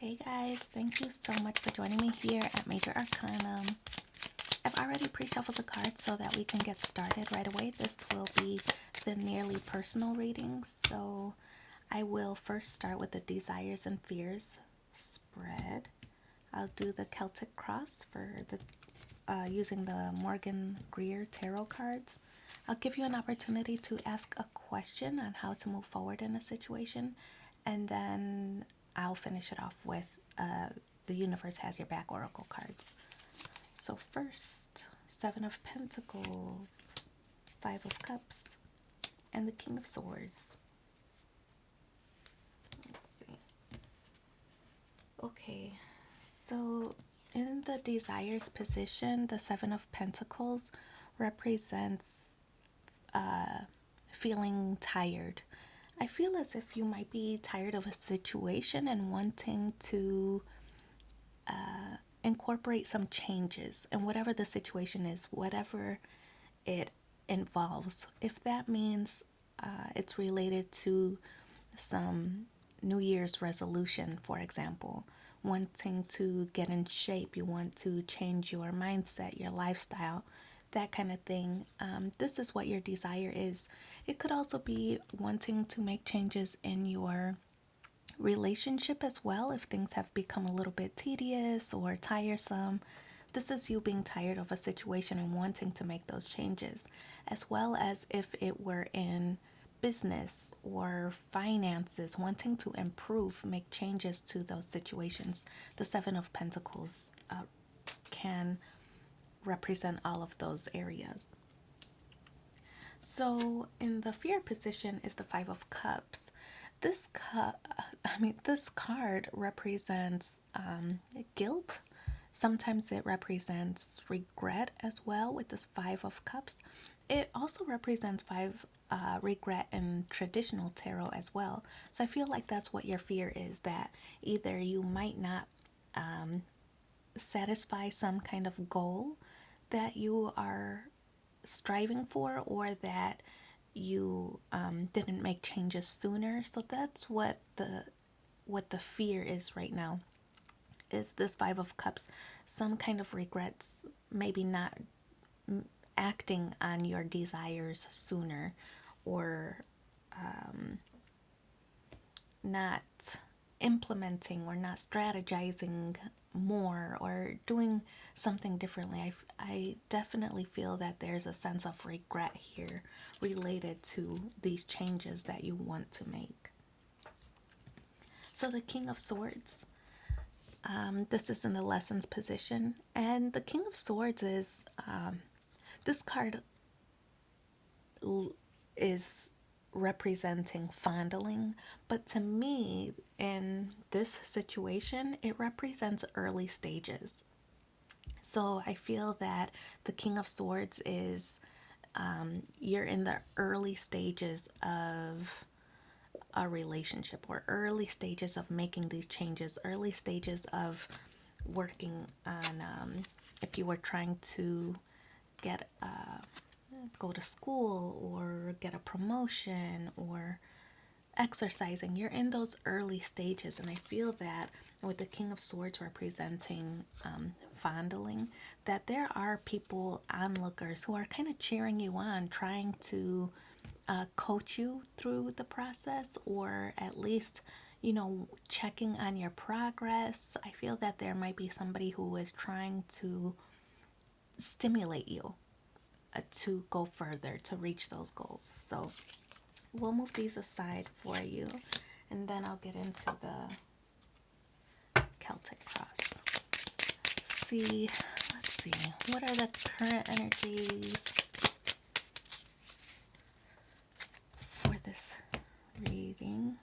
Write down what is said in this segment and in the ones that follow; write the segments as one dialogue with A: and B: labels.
A: Hey guys, thank you so much for joining me here at Major Arcanum. I've already pre-shuffled the cards so that we can get started right away. This will be the nearly personal reading, so I will first start with the desires and fears spread. I'll do the Celtic cross for the using the Morgan Greer tarot cards. I'll give you an opportunity to ask a question on how to move forward in a situation, and then I'll finish it off with the Universe Has Your Back Oracle cards. So, first, Seven of Pentacles, Five of Cups, and the King of Swords. Let's see. Okay, so in the desires position, the Seven of Pentacles represents feeling tired. I feel as if you might be tired of a situation and wanting to incorporate some changes in whatever the situation is, whatever it involves. If that means it's related to some New Year's resolution, for example, wanting to get in shape, you want to change your mindset, your lifestyle, that kind of thing. This is what your desire is. It could also be wanting to make changes in your relationship as well if things have become a little bit tedious or tiresome. This is you being tired of a situation and wanting to make those changes, as well as if it were in business or finances, wanting to improve, make changes to those situations. The Seven of Pentacles can represent all of those areas. So in the fear position is the Five of Cups. This card represents guilt. Sometimes it represents regret as well with this Five of Cups. It also represents regret in traditional tarot as well. So I feel like that's what your fear is, that either you might not satisfy some kind of goal that you are striving for, or that you didn't make changes sooner. So that's what the fear is right now, is this Five of Cups, some kind of regrets, maybe not acting on your desires sooner, or not implementing or not strategizing more or doing something differently. I definitely feel that there's a sense of regret here related to these changes that you want to make. So the King of Swords, this is in the lessons position, and the King of Swords is this card is representing fondling, but to me, in this situation, it represents early stages. So I feel that the King of Swords is you're in the early stages of a relationship, or early stages of making these changes, early stages of working on if you were trying to get go to school or get a promotion or exercising. You're in those early stages, and I feel that with the King of Swords representing fondling, that there are people, onlookers, who are kind of cheering you on, trying to coach you through the process, or at least, checking on your progress. I feel that there might be somebody who is trying to stimulate you to go further, to reach those goals. So we'll move these aside for you, and then I'll get into the Celtic cross. Let's see, what are the current energies for this reading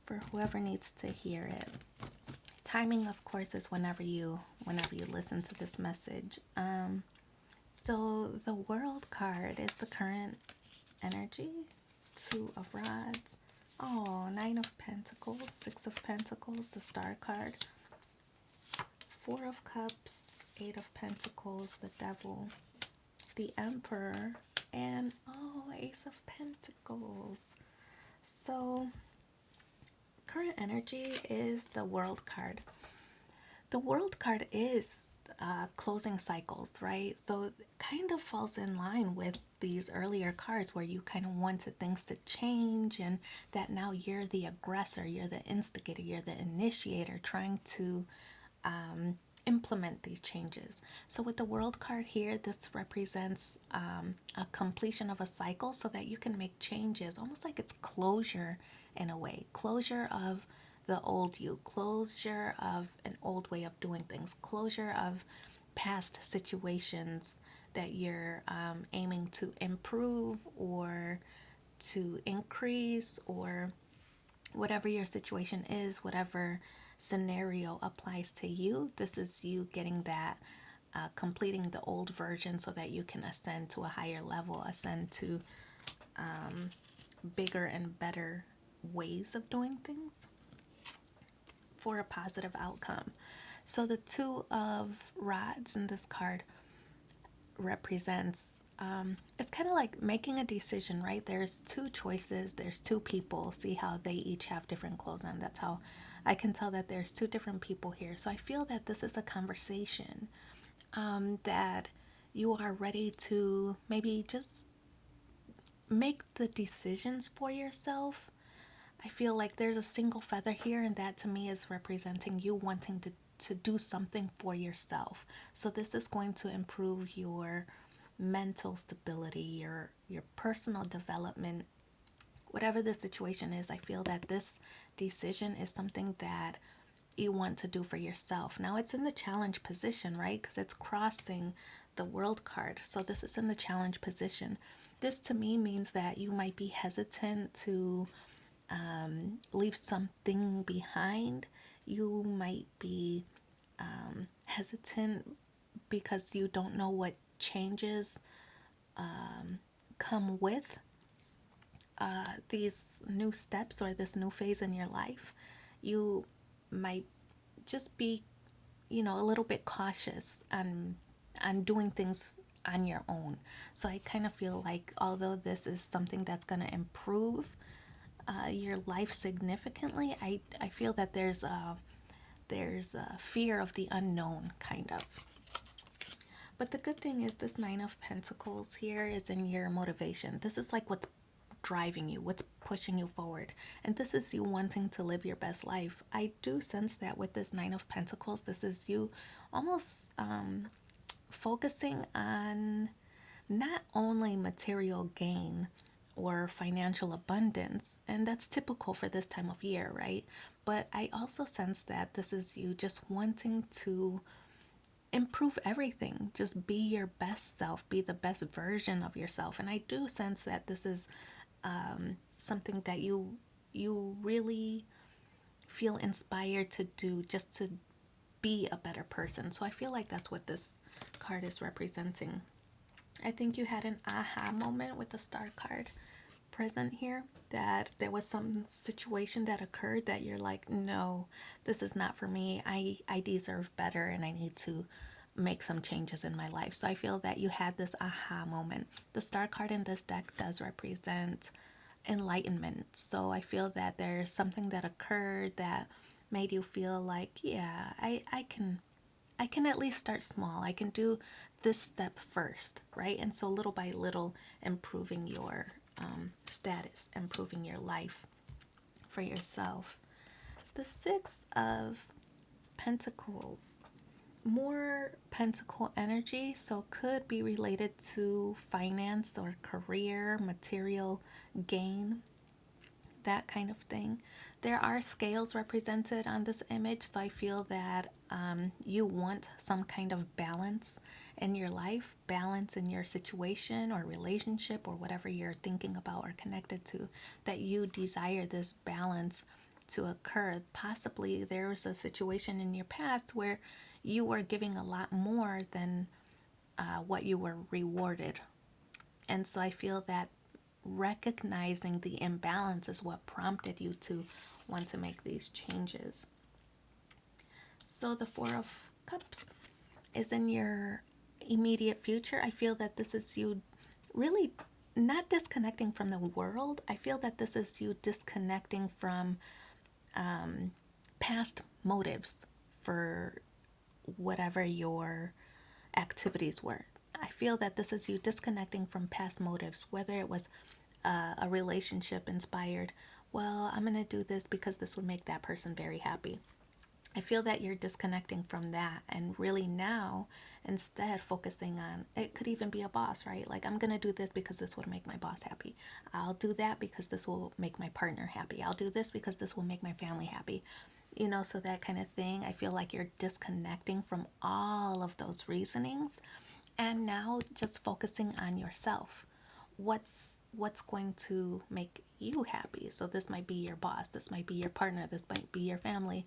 A: for whoever needs to hear it. Timing, of course, is whenever you listen to this message. So the World card is the current energy. Two of Rods. Oh, Nine of Pentacles, Six of Pentacles, the Star card. Four of Cups, Eight of Pentacles, the Devil, the Emperor, and Ace of Pentacles. So current energy is the World card. The World card is closing cycles, right? So it kind of falls in line with these earlier cards where you kind of wanted things to change, and that now you're the aggressor, you're the instigator, you're the initiator trying to implement these changes. So, with the World card here, this represents a completion of a cycle so that you can make changes, almost like it's closure in a way, closure of the old you, closure of an old way of doing things, closure of past situations that you're aiming to improve or to increase, or whatever your situation is, whatever scenario applies to you. This is you getting that, completing the old version so that you can ascend to a higher level, ascend to bigger and better ways of doing things for a positive outcome. So the Two of Rods in this card represents, it's kind of like making a decision, right? There's two choices, there's two people. See how they each have different clothes on? That's how I can tell that there's two different people here. So I feel that this is a conversation that you are ready to maybe just make the decisions for yourself. I feel like there's a single feather here, and that to me is representing you wanting to do something for yourself. So this is going to improve your mental stability, your personal development, whatever the situation is. I feel that this decision is something that you want to do for yourself. Now it's in the challenge position, right? Because it's crossing the World card. So this is in the challenge position. This to me means that you might be hesitant to leave something behind. You might be hesitant because you don't know what changes come with these new steps or this new phase in your life. You might just be, a little bit cautious on doing things on your own. So I kind of feel like although this is something that's going to improve your life significantly, I feel that there's a fear of the unknown, kind of. But the good thing is this Nine of Pentacles here is in your motivation. This is like what's driving you, what's pushing you forward. And this is you wanting to live your best life. I do sense that with this Nine of Pentacles, this is you almost focusing on not only material gain or financial abundance, and that's typical for this time of year, right? But I also sense that this is you just wanting to improve everything, just be your best self, be the best version of yourself. And I do sense that this is something that you really feel inspired to do, just to be a better person. So I feel like that's what this card is representing. I think you had an aha moment with the Star card present here, that there was some situation that occurred that you're like, no, this is not for me. I deserve better, and I need to make some changes in my life. So I feel that you had this aha moment. The Star card in this deck does represent enlightenment. So I feel that there's something that occurred that made you feel like, yeah, I can at least start small. I can do this step first, right? And so little by little, improving your status, improving your life for yourself. The Six of Pentacles, more pentacle energy, so could be related to finance or career, material gain, that kind of thing. There are scales represented on this image, so I feel that you want some kind of balance in your life, balance in your situation or relationship or whatever you're thinking about or connected to, that you desire this balance to occur. Possibly there's a situation in your past where you were giving a lot more than what you were rewarded. And so I feel that recognizing the imbalance is what prompted you to want to make these changes. So the Four of Cups is in your immediate future. I feel that this is you really not disconnecting from the world. I feel that this is you disconnecting from past motives for whatever your activities were. I feel that this is you disconnecting from past motives, whether it was a relationship inspired, well, I'm going to do this because this would make that person very happy. I feel that you're disconnecting from that and really now instead focusing on it could even be a boss, right? Like, I'm going to do this because this will make my boss happy. I'll do that because this will make my partner happy. I'll do this because this will make my family happy. So that kind of thing. I feel like you're disconnecting from all of those reasonings and now just focusing on yourself. What's going to make you happy? So this might be your boss, this might be your partner, this might be your family,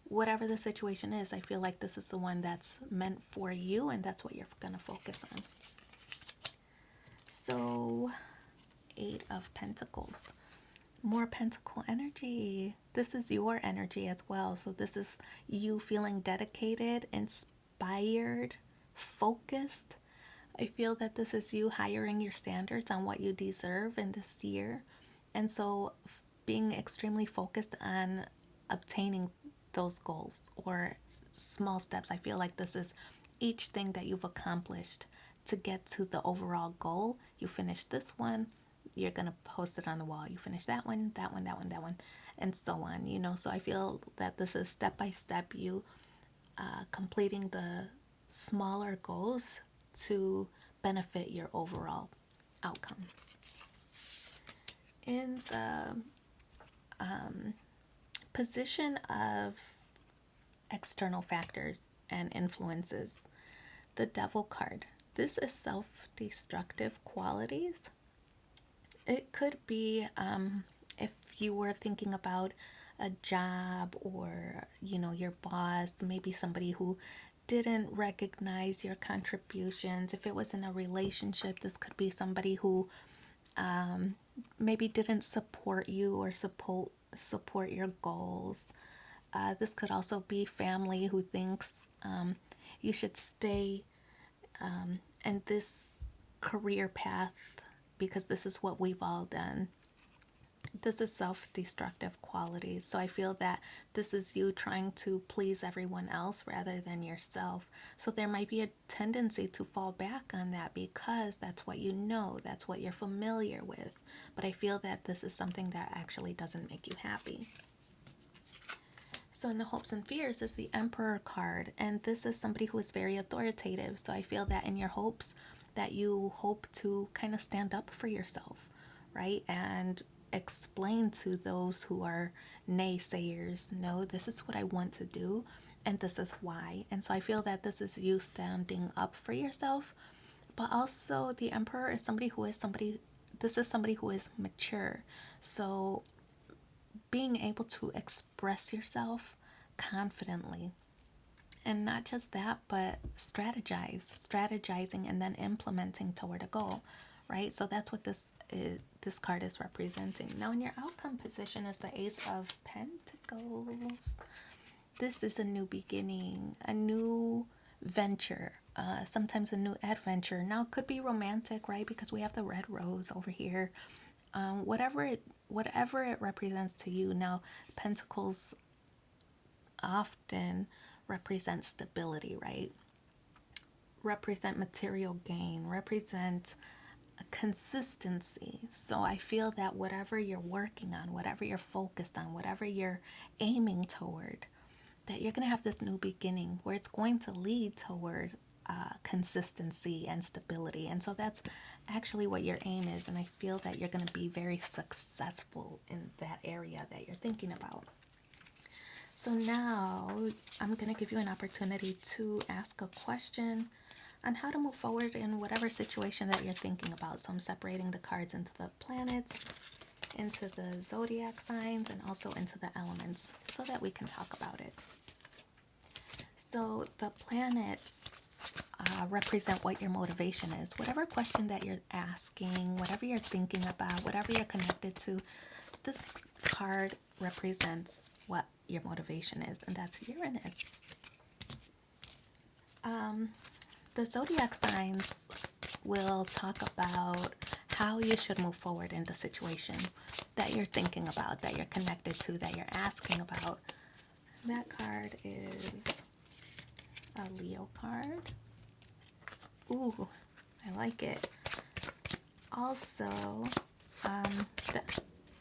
A: whatever the situation is. I feel like this is the one that's meant for you, and that's what you're going to focus on. So, 8 of Pentacles, more pentacle energy. This is your energy as well. So this is you feeling dedicated, inspired, focused. I feel that this is you hiring your standards on what you deserve in this year. And so being extremely focused on obtaining those goals or small steps. I feel like this is each thing that you've accomplished to get to the overall goal. You finish this one, you're going to post it on the wall. You finish that one, that one, that one, that one, and so on, So I feel that this is step by step you completing the smaller goals to benefit your overall outcome. In the position of external factors and influences, the Devil card. This is self-destructive qualities. It could be if you were thinking about a job or, your boss, maybe somebody who didn't recognize your contributions. If it was in a relationship, this could be somebody who maybe didn't support you or support your goals. This could also be family who thinks you should stay in this career path because this is what we've all done. This is self-destructive qualities. So I feel that this is you trying to please everyone else rather than yourself. So there might be a tendency to fall back on that because that's what you know, that's what you're familiar with. But I feel that this is something that actually doesn't make you happy. So in the hopes and fears is the Emperor card, and this is somebody who is very authoritative. So I feel that in your hopes that you hope to kind of stand up for yourself, right? And explain to those who are naysayers, no, this is what I want to do and this is why. And so I feel that this is you standing up for yourself, but also the Emperor is this is somebody who is mature. So being able to express yourself confidently, and not just that, but strategizing and then implementing toward a goal, right? So that's what this card is representing. Now in your outcome position is the Ace of Pentacles. This is a new beginning, a new venture, sometimes a new adventure. Now it could be romantic, right? Because we have the red rose over here. Whatever it represents to you. Now Pentacles often represent stability, right? Represent material gain, represent consistency. So I feel that whatever you're working on, whatever you're focused on, whatever you're aiming toward, that you're going to have this new beginning where it's going to lead toward consistency and stability. And so that's actually what your aim is. And I feel that you're going to be very successful in that area that you're thinking about. So now I'm going to give you an opportunity to ask a question on how to move forward in whatever situation that you're thinking about. So I'm separating the cards into the planets, into the zodiac signs, and also into the elements so that we can talk about it. So the planets represent what your motivation is. Whatever question that you're asking, whatever you're thinking about, whatever you're connected to, this card represents what your motivation is, and that's Uranus. The zodiac signs will talk about how you should move forward in the situation that you're thinking about, that you're connected to, that you're asking about. That card is a Leo card. Ooh, I like it. Also, the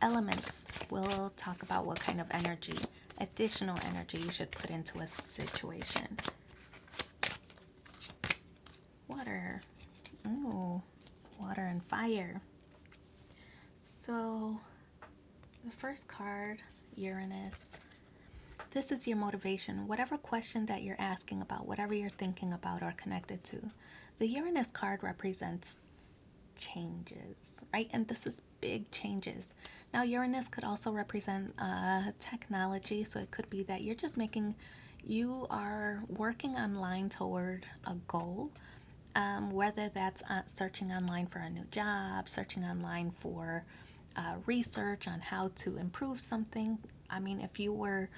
A: elements will talk about what kind of energy, additional energy you should put into a situation. Water. Ooh, water and fire. So, the first card, Uranus. This is your motivation, whatever question that you're asking about, whatever you're thinking about or connected to. The Uranus card represents changes, right? And this is big changes. Now, Uranus could also represent technology, so it could be that you are working online toward a goal, whether that's searching online for a new job, searching online for research on how to improve something. I mean, if you were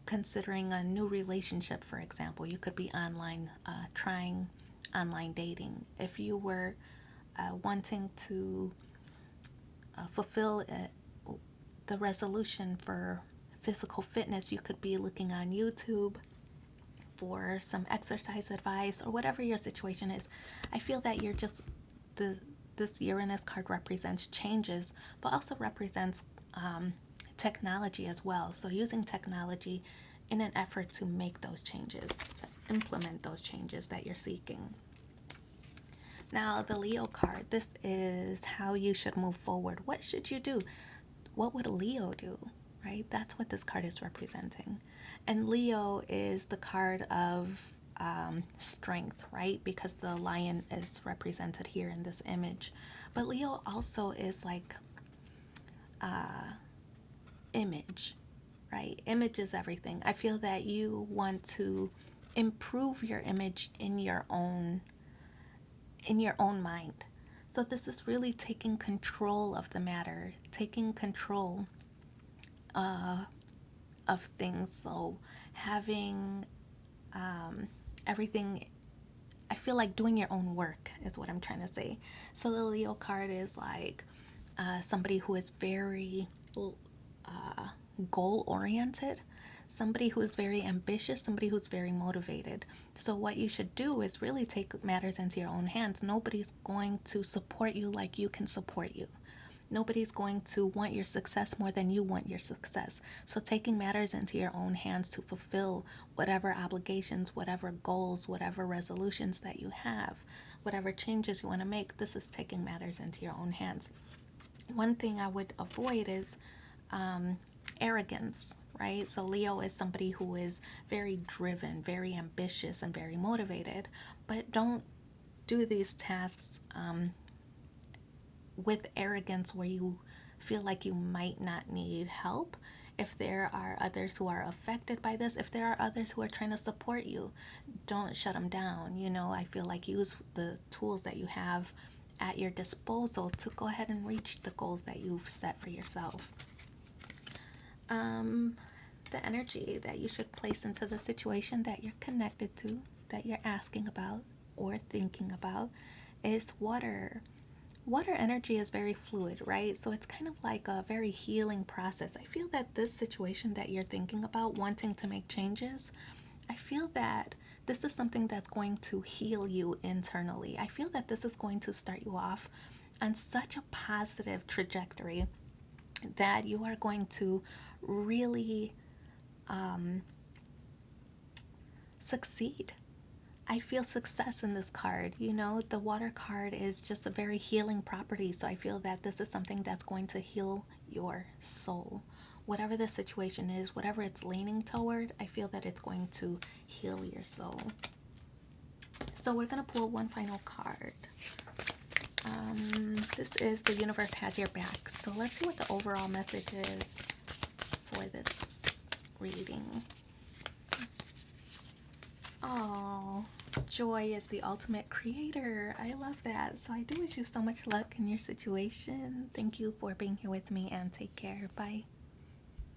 A: considering a new relationship, for example, you could be online trying online dating. If you were wanting to fulfill the resolution for physical fitness, you could be looking on YouTube for some exercise advice or whatever your situation is. I feel that you're just this Uranus card represents changes, but also represents technology as well. So using technology in an effort to make those changes, to implement those changes that you're seeking. Now, the Leo card, this is how you should move forward. What should you do? What would a Leo do? Right? That's what this card is representing. And Leo is the card of strength, right? Because the lion is represented here in this image. But Leo also is like image, right? Image is everything. I feel that you want to improve your image in your own mind. So this is really taking control of the matter, taking control of things. So having everything, I feel like doing your own work is what I'm trying to say. So the Leo card is like somebody who is very goal oriented, somebody who is very ambitious, somebody who's very motivated. So what you should do is really take matters into your own hands. Nobody's going to support you like you can support you. Nobody's going to want your success more than you want your success. So taking matters into your own hands to fulfill whatever obligations, whatever goals, whatever resolutions that you have, whatever changes you want to make, this is taking matters into your own hands. One thing I would avoid is arrogance, right? So Leo is somebody who is very driven, very ambitious, and very motivated, but don't do these tasks with arrogance where you feel like you might not need help. If there are others who are affected by this, if there are others who are trying to support you, don't shut them down. You know, I feel like use the tools that you have at your disposal to go ahead and reach the goals that you've set for yourself. The energy that you should place into the situation that you're connected to, that you're asking about or thinking about, is water. Water energy is very fluid, right? So it's kind of like a very healing process. I feel that this situation that you're thinking about, wanting to make changes, I feel that this is something that's going to heal you internally. I feel that this is going to start you off on such a positive trajectory that you are going to really succeed. I feel success in this card. You know, the water card is just a very healing property. So I feel that this is something that's going to heal your soul. Whatever the situation is, whatever it's leaning toward, I feel that it's going to heal your soul. So we're going to pull one final card. This is the universe has your back. So let's see what the overall message is for this reading. Oh, joy is the ultimate creator. I love that. So I do wish you so much luck in your situation. Thank you for being here with me and take care. Bye.